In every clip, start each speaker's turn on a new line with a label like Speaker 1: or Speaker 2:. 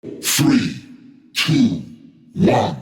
Speaker 1: 3, 2, 1.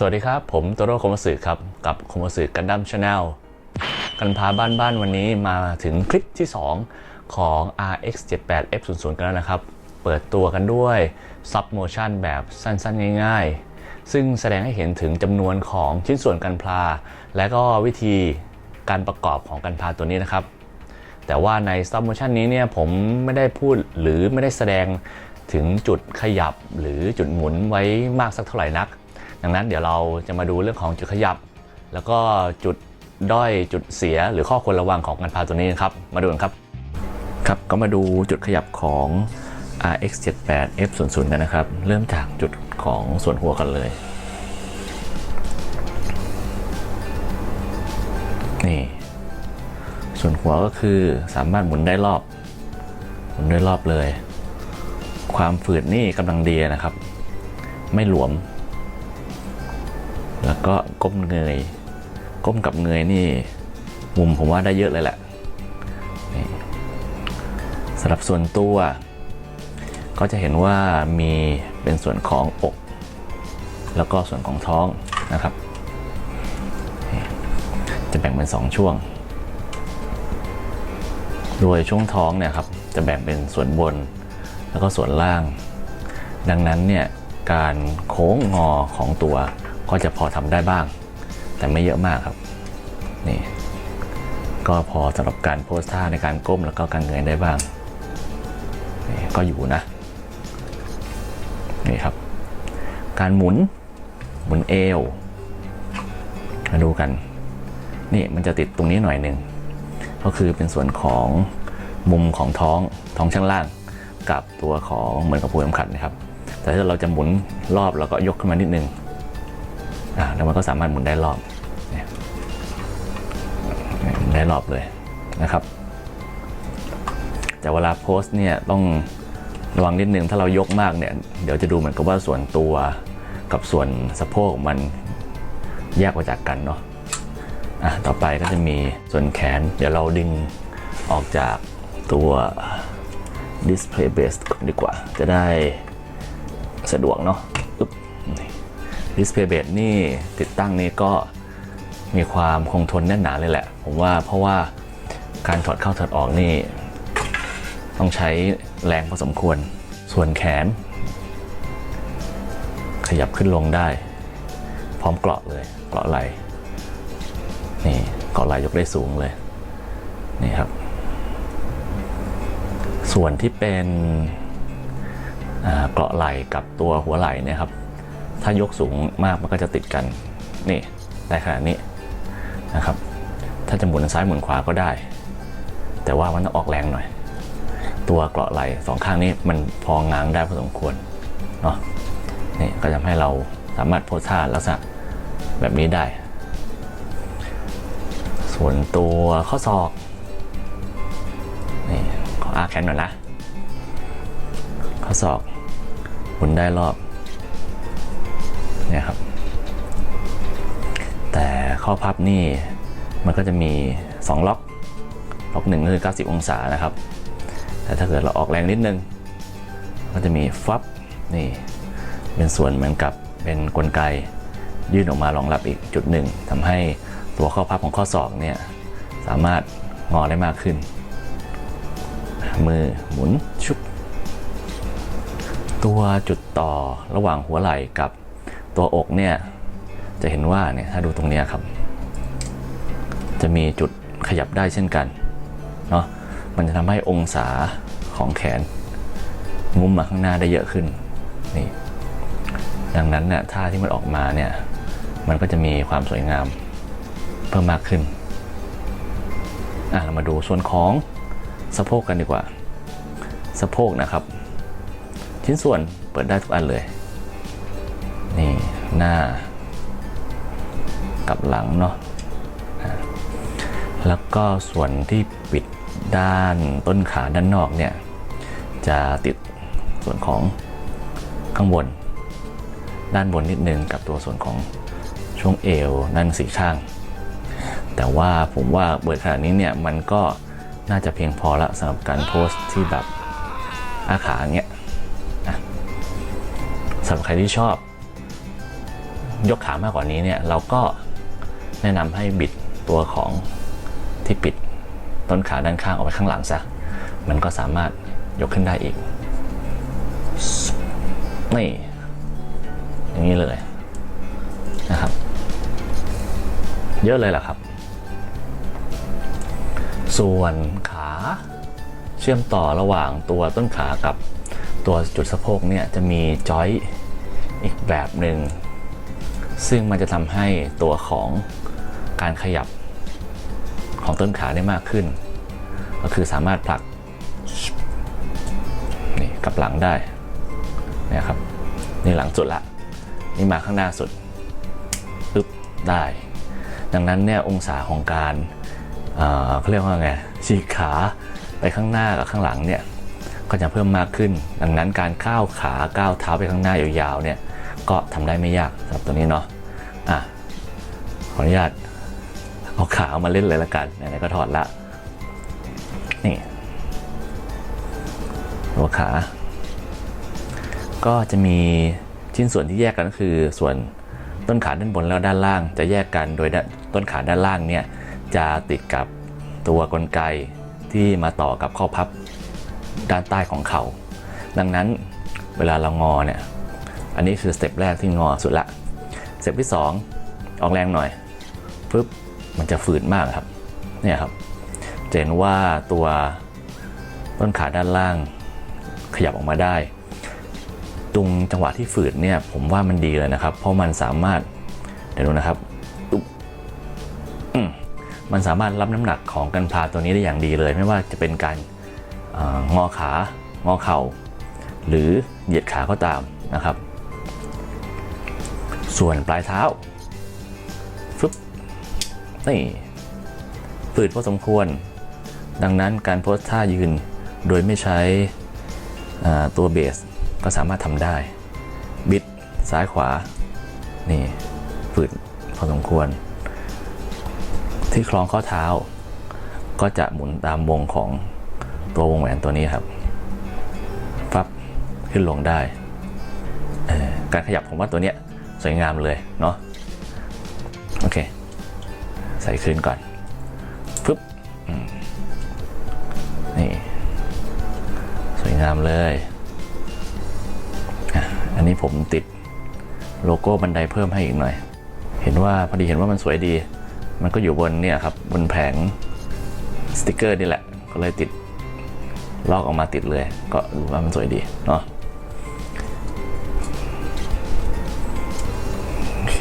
Speaker 2: สวัสดีครับผมโตโร่โคมัสึครับกับโคมัสึกันดั้มชาแนลกันพาบ้านวันนี้มาถึงคลิปที่2ของ RX-78F00 กันแล้วนะครับเปิดตัวกันด้วย Stop Motion แบบสั้นๆง่ายๆซึ่งแสดงให้เห็นถึงจำนวนของชิ้นส่วนกันพลาและก็วิธีการประกอบของกันพลาตัวนี้นะครับแต่ว่าใน Stop Motion นี้เนี่ยผมไม่ได้พูดหรือไม่ได้แสดงถึงจุดขยับหรือจุดหมุนไว้มากสักเท่าไหร่นักดังนั้นเดี๋ยวเราจะมาดูเรื่องของจุดขยับแล้วก็จุดด้อยจุดเสียหรือข้อควรระวังของกันพลาตัวนี้ครับมาดูกันครับก็มาดูจุดขยับของ RX-78F00 กันนะครับเริ่มจากจุดของส่วนหัวกันเลยนี่ส่วนหัวก็คือสามารถหมุนได้รอบเลยความฝืดนี่กำลังดีนะครับไม่หลวมแล้วก็ก้มกับเงยนี่มุมผมว่าได้เยอะเลยแหละสำหรับส่วนตัวก็จะเห็นว่ามีเป็นส่วนของอกแล้วก็ส่วนของท้องนะครับจะแบ่งเป็น2ช่วงโดยช่วงท้องเนี่ยครับจะแบ่งเป็นส่วนบนแล้วก็ส่วนล่างดังนั้นเนี่ยการโค้งงอของตัวก็จะพอทำได้บ้างแต่ไม่เยอะมากครับนี่ก็พอสำหรับการโพสท่าในการก้มแล้วก็การเงยได้บ้างนี่ก็อยู่นะนี่ครับการหมุนเอวมาดูกันนี่มันจะติดตรงนี้หน่อยหนึ่งก็คือเป็นส่วนของมุมของท้องช่างล่างกับตัวของเหมือนกับปูเข็มขัดนะครับแต่ถ้าเราจะหมุนรอบแล้วก็ยกขึ้นมานิดนึงแล้วมันก็สามารถหมุนได้รอบได้รอบเลยนะครับแต่เวลาโพสเนี่ยต้องระวังนิดนึงถ้าเรายกมากเนี่ยเดี๋ยวจะดูเหมือนกับว่าส่วนตัวกับส่วนสะโพกมันแยกออกจากกันเนาะต่อไปก็จะมีส่วนแขนเดี๋ยวเราดึงออกจากตัว display base ก่อนดีกว่าจะได้สะดวกเนาะdisplay base นี่ติดตั้งนี่ก็มีความคงทนแน่นหนาเลยแหละผมว่าเพราะว่าการถอดเข้าถอดออกนี่ ต้องใช้แรงพอสมควรส่วนแขนขยับขึ้นลงได้พร้อมเกราะเลยเกราะไหล่นี่เกราะไหล่ยกได้สูงเลยนี่ครับส่วนที่เป็นเกราะไหล่กับตัวหัวไหล่เนี่ยครับถ้ายกสูงมากมันก็จะติดกันนี่ได้ขนาดนี้นะครับถ้าจะหมุนซ้ายหมุนขวาก็ได้แต่ว่ามันต้องออกแรงหน่อยตัวเกราะไหล่สองข้างนี้มันพอง้างได้พอสมควรเนาะนี่ก็ทำให้เราสามารถโพสท่าลักษณะแบบนี้ได้ส่วนตัวข้อศอกนี่ขออาแขนหน่อยนะข้อศอกหมุนได้รอบเนี่ยครับแต่ข้อพับนี่มันก็จะมี2ล็อกหนึ่งก็คือ90องศานะครับแต่ถ้าเกิดเราออกแรงนิดนึงก็จะมีฟับนี่เป็นส่วนเหมือนกับเป็นกลไกยื่นออกมารองรับอีกจุดหนึ่งทำให้ตัวข้อพับของข้อศอกเนี่ยสามารถงอได้มากขึ้นมือหมุนชุบตัวจุดต่อระหว่างหัวไหล่กับตัวอกเนี่ยจะเห็นว่าเนี่ยถ้าดูตรงนี้ครับจะมีจุดขยับได้เช่นกันเนาะมันจะทำให้องศาของแขนงุ้มมาข้างหน้าได้เยอะขึ้นนี่ดังนั้นเนี่ยท่าที่มันออกมาเนี่ยมันก็จะมีความสวยงามเพิ่มมากขึ้นเรามาดูส่วนของสะโพกกันดีกว่าสะโพกนะครับชิ้นส่วนเปิดได้ทุกอันเลยนี่หน้ากับหลังเนาะแล้วก็ส่วนที่ปิดด้านต้นขาด้านนอกเนี่ยจะติดส่วนของข้างบนด้านบนนิดนึงกับตัวส่วนของช่วงเอวด้านสี่ข้างแต่ว่าผมว่าเปิดขนาดนี้เนี่ยมันก็น่าจะเพียงพอละสำหรับการโพสที่แบบอาขาอย่างเงี้ยสำหรับใครที่ชอบยกขามากกว่านี้เนี่ยเราก็แนะนำให้บิดตัวของที่ปิดต้นขาด้านข้างออกไปข้างหลังซะมันก็สามารถยกขึ้นได้อีกนี่อย่างนี้เลยนะครับเยอะเลยแหละครับส่วนขาเชื่อมต่อระหว่างตัวต้นขากับตัวจุดสะโพกเนี่ยจะมีจอยอีกแบบหนึ่งซึ่งมันจะทำให้ตัวของการขยับของต้นขาได้มากขึ้นก็คือสามารถผลักนี่กลับหลังได้เนี่ยครับนี่หลังสุดละนี่มาข้างหน้าสุดปึ๊บได้ดังนั้นเนี่ยองศาของการเขาเรียกว่าไงฉีกขาไปข้างหน้ากับข้างหลังเนี่ยก็จะเพิ่มมากขึ้นดังนั้นการก้าวขาก้าวเท้าไปข้างหน้ายาวๆเนี่ยก็ทำได้ไม่ยากสำหรับตัวนี้เนาะขออนุญาตเอาขาเอามาเล่นเลยละกันไหนๆก็ถอดละนี่หัวขาก็จะมีชิ้นส่วนที่แยกกันก็คือส่วนต้นขาด้านบนแล้วด้านล่างจะแยกกันโดยต้นขาด้านล่างเนี่ยจะติดกับตัวกลไกที่มาต่อกับข้อพับด้านใต้ของเข่าดังนั้นเวลาเรางอเนี่ยอันนี้คือสเต็ปแรกที่งอสุดละสเต็ปที่2ออกแรงหน่อยปึ๊บมันจะฝืดมากครับเนี่ยครับจะเห็นว่าตัวต้นขาด้านล่างขยับออกมาได้ตรงจังหวะที่ฝืดเนี่ยผมว่ามันดีเลยนะครับเพราะมันสามารถเดี๋ยวดูนะครับมันสามารถรับน้ำหนักของกันพาตัวนี้ได้อย่างดีเลยไม่ว่าจะเป็นการงอขางอเข่าหรือเหยียดขาก็ตามนะครับส่วนปลายเท้าฟึบนี่ฝืดพอสมควรดังนั้นการโพสท่ายืนโดยไม่ใช้ตัวเบสก็สามารถทำได้บิดซ้ายขวานี่ฝืดพอสมควรที่คล้องข้อเท้าก็จะหมุนตามวงของตัววงแหวนตัวนี้ครับฟับขึ้นลงได้การขยับผมว่าตัวเนี้ยสวยงามเลยเนาะโอเคใส่คืนก่อนปึ๊บนี่ ามเลยอันนี้ผมติดโลโก้บันไดเพิ่มให้อีกหน่อยเห็นว่าพอดีเห็นว่ามันสวยดีมันก็อยู่บนเนี่ยครับบนแผงสติกเกอร์นี่แหละก็เลยติดลอกออกมาติดเลยก็ดูว่ามันสวยดีเนาะโอเค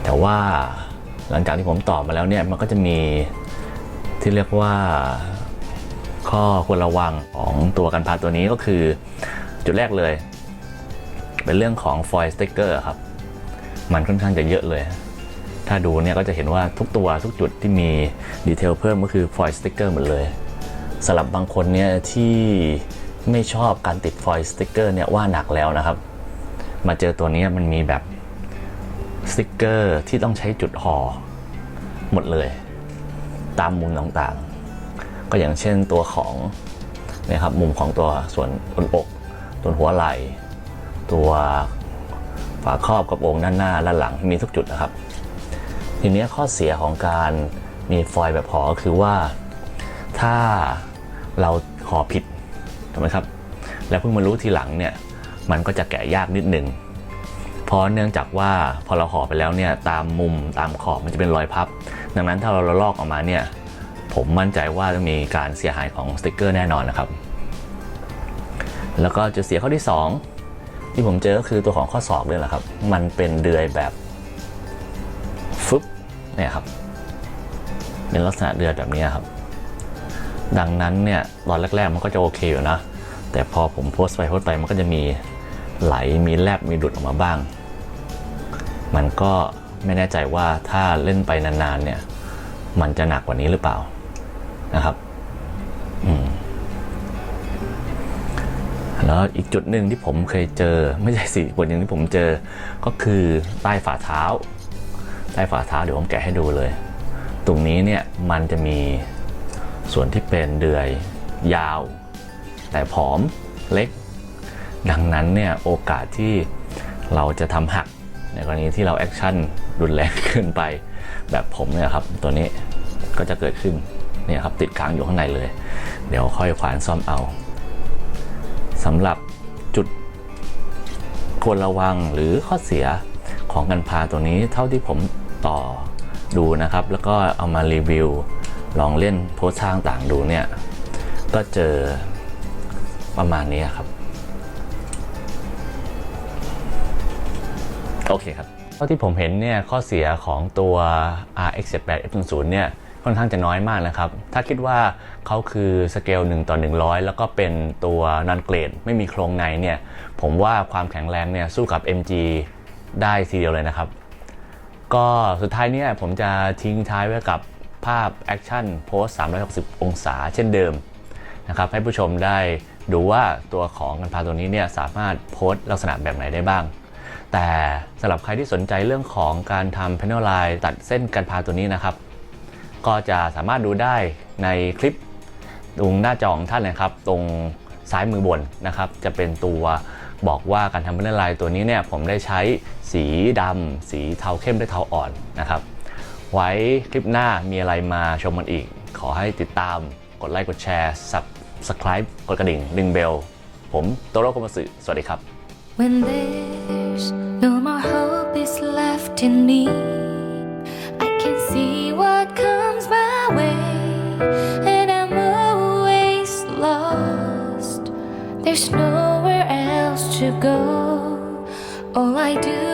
Speaker 2: แต่ว่าหลังจากที่ผมตอบมาแล้วเนี่ยมันก็จะมีที่เรียกว่าข้อควรระวังของตัวกันพาตัวนี้ก็คือจุดแรกเลยเป็นเรื่องของฟอยล์สติ๊กเกอร์ครับมันค่อนข้างจะเยอะเลยถ้าดูเนี่ยก็จะเห็นว่าทุกตัวทุกจุดที่มีดีเทลเพิ่มก็คือฟอยล์สติ๊กเกอร์หมดเลยสำหรับบางคนเนี่ยที่ไม่ชอบการติดฟอยล์สติ๊กเกอร์เนี่ยว่าหนักแล้วนะครับมาเจอตัวนี้มันมีแบบสติ๊กเกอร์ที่ต้องใช้จุดห่อหมดเลยตามมุมต่างๆก็อย่างเช่นตัวของนะครับมุมของตัวส่วนอกตัวหัวไหล่ตัวฝาครอบกระโปรงด้านหน้าด้านหลังมีทุกจุดนะครับทีนี้ข้อเสียของการมีฟอยล์แบบห่อก็คือว่าถ้าเราห่อผิดถูกไหมครับแล้วเพิ่งมารู้ทีหลังเนี่ยมันก็จะแกะยากนิดหนึ่งเพราะเนื่องจากว่าพอเราห่อไปแล้วเนี่ยตามมุมตามขอบมันจะเป็นรอยพับดังนั้นถ้าเราลอกออกมาเนี่ยผมมั่นใจว่าจะมีการเสียหายของสติ๊กเกอร์แน่นอนนะครับแล้วก็จุดเสียข้อที่2ที่ผมเจอก็คือตัวของข้อศอกด้วยแหละครับมันเป็นเดือยแบบฟึบเนี่ยครับเป็นลักษณะเดือยแบบนี้ครับดังนั้นเนี่ยตอนแรกๆมันก็จะโอเคอยู่นะแต่พอผมโพสต์ไปมันก็จะมีไหลมีแลบมีดุดออกมาบ้างมันก็ไม่แน่ใจว่าถ้าเล่นไปนานๆเนี่ยมันจะหนักกว่านี้หรือเปล่านะครับแล้วอีกจุดหนึ่งที่ผมเคยเจอไม่ใช่สิจุดหนึ่งที่ผมเจอก็คือใต้ฝ่าเท้าเดี๋ยวผมแกะให้ดูเลยตรงนี้เนี่ยมันจะมีส่วนที่เป็นเดือยยาวแต่ผอมเล็กดังนั้นเนี่ยโอกาสที่เราจะทำหักในกรณีที่เราแอคชั่นรุนแรงขึ้นไปแบบผมเนี่ยครับตัวนี้ก็จะเกิดขึ้นเนี่ยครับติดค้างอยู่ข้างในเลยเดี๋ยวค่อยขวานซ่อมเอาสำหรับจุดควรระวังหรือข้อเสียของกันพาตัวนี้เท่าที่ผมต่อดูนะครับแล้วก็เอามารีวิวลองเล่นโพสต์ต่างๆดูเนี่ยก็เจอประมาณนี้ครับโอเคครับเท่าที่ผมเห็นเนี่ยข้อเสียของตัว RX-78F00 เนี่ยค่อนข้างจะน้อยมากนะครับถ้าคิดว่าเขาคือสเกล1:100แล้วก็เป็นตัวนอนเกรดไม่มีโครงในเนี่ยผมว่าความแข็งแรงเนี่ยสู้กับ MG ได้ทีเดียวเลยนะครับก็สุดท้ายเนี่ยผมจะทิ้งท้ายไว้กับภาพแอคชั่นโพส360 องศาเช่นเดิมนะครับให้ผู้ชมได้ดูว่าตัวของกันพาตัวนี้เนี่ยสามารถโพสลักษณะแบบไหนได้บ้างแต่สำหรับใครที่สนใจเรื่องของการทำ panel line ตัดเส้นกันพาตัวนี้นะครับก็จะสามารถดูได้ในคลิปตรงหน้าจอของท่านนะครับตรงซ้ายมือบนนะครับจะเป็นตัวบอกว่าการทำ panel line ตัวนี้เนี่ยผมได้ใช้สีดำสีเทาเข้มและเทาอ่อนนะครับไว้คลิปหน้ามีอะไรมาชมกันอีกขอให้ติดตามกดไลค์กดแชร์ subscribe กดกระดิ่งดึงเบลผมโตโร่ โคมัตสึ สวัสดีครับ
Speaker 3: When there's no more hope is left in me I can see what comes my way and I'm always lost There's nowhere else to go All I do